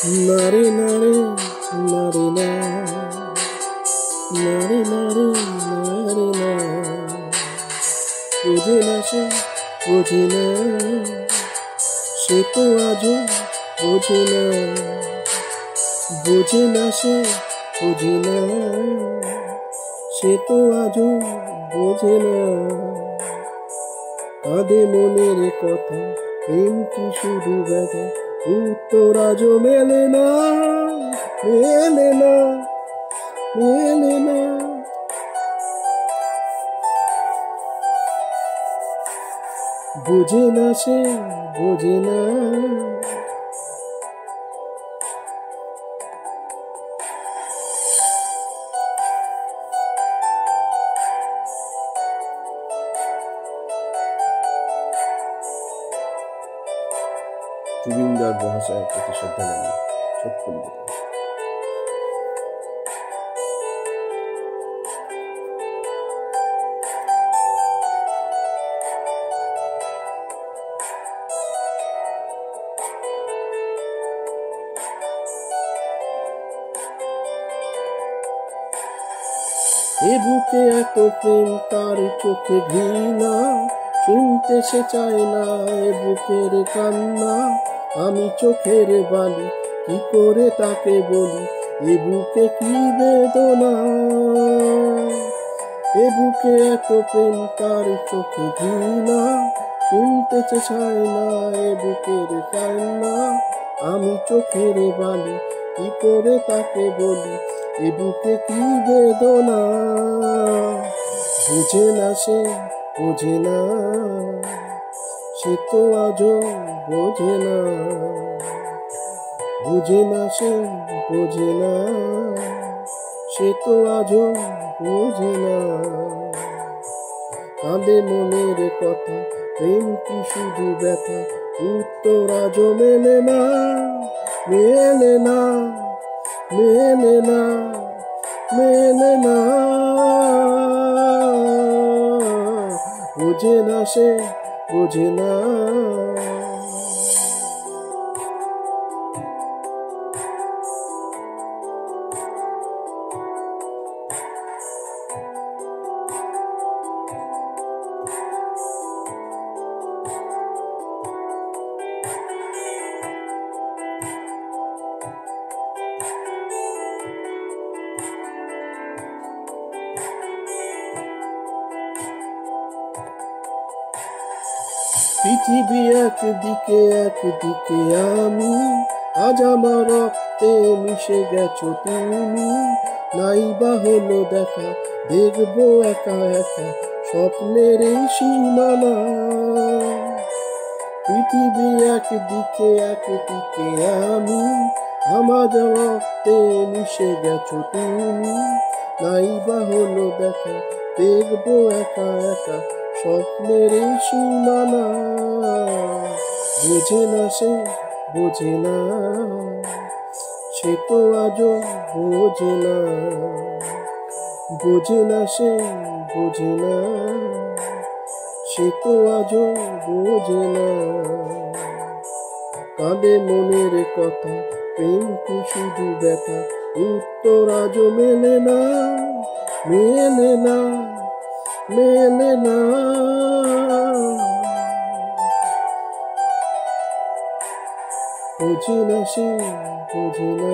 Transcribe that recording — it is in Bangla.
নারে নারে নারে না, নারে নারে নারে না, বোঝে না সে, বোঝে না, সে তো আজও বোঝে না, বোঝে না সে, বোঝে না, সে তো আজও বোঝে না। কাঁদে মনের কথা, প্রেম কি শুধু ব্যথা, উত্তর আজও মেলে না, মেলে না, মেলে না। বোঝে না সে, বোঝে না। জুবিনদার মহাশয়ের প্রতি শ্রদ্ধা জানাই। সত্য এ বুকে এত প্রেম, তার চোখে ঘৃণা, শুনতে সে চায় না এ বুকের কান্না। আমি চোখের বালি, কি করে তাকে বলি, এ বুকে কি বেদনা। এ বুকে এত প্রেম, তার চোখে ঘৃণা, শুনতে সে চায় না এ বুকের কান্না। আমি চোখের বালি, কি করে তাকে বলি, এ বুকে কি বেদনা। বুঝে না সে, বোঝে না, সে তো আজও বোঝে না, বুঝে না সে, বোঝে না, সে তো আজও বোঝে না। কাঁদে মনের কথা, প্রেম কি শুধু ব্যথা, উত্তর আজও মেলে না, মেলে না, মেলে না, মেলে না। বোঝে না সে, বোঝে না। পৃথিবী একদিকে, একদিকে আমি, আজ আমার রক্তে মিশে গেছো তুমি। নাই বা হলো দেখা, দেখবো একা একা স্বপ্নের এই সীমানা। পৃথিবী একদিকে, একদিকে আমি, আমার রক্তে মিশে গেছো তুমি। নাই বা হলো দেখা, দেখবো একা একা স্বপ্নের এই সীমানা। বোঝে না সে, বোঝে না, সে তো আজও বোঝে না, বোঝে না সে, বোঝে না, সে তো আজও বোঝে না। কাঁদে মনের কথা, প্রেম কি শুধু ব্যথা, উত্তর আজও মেলে না, মেলে না, মেলে না। বোঝে না সে, বোঝে না।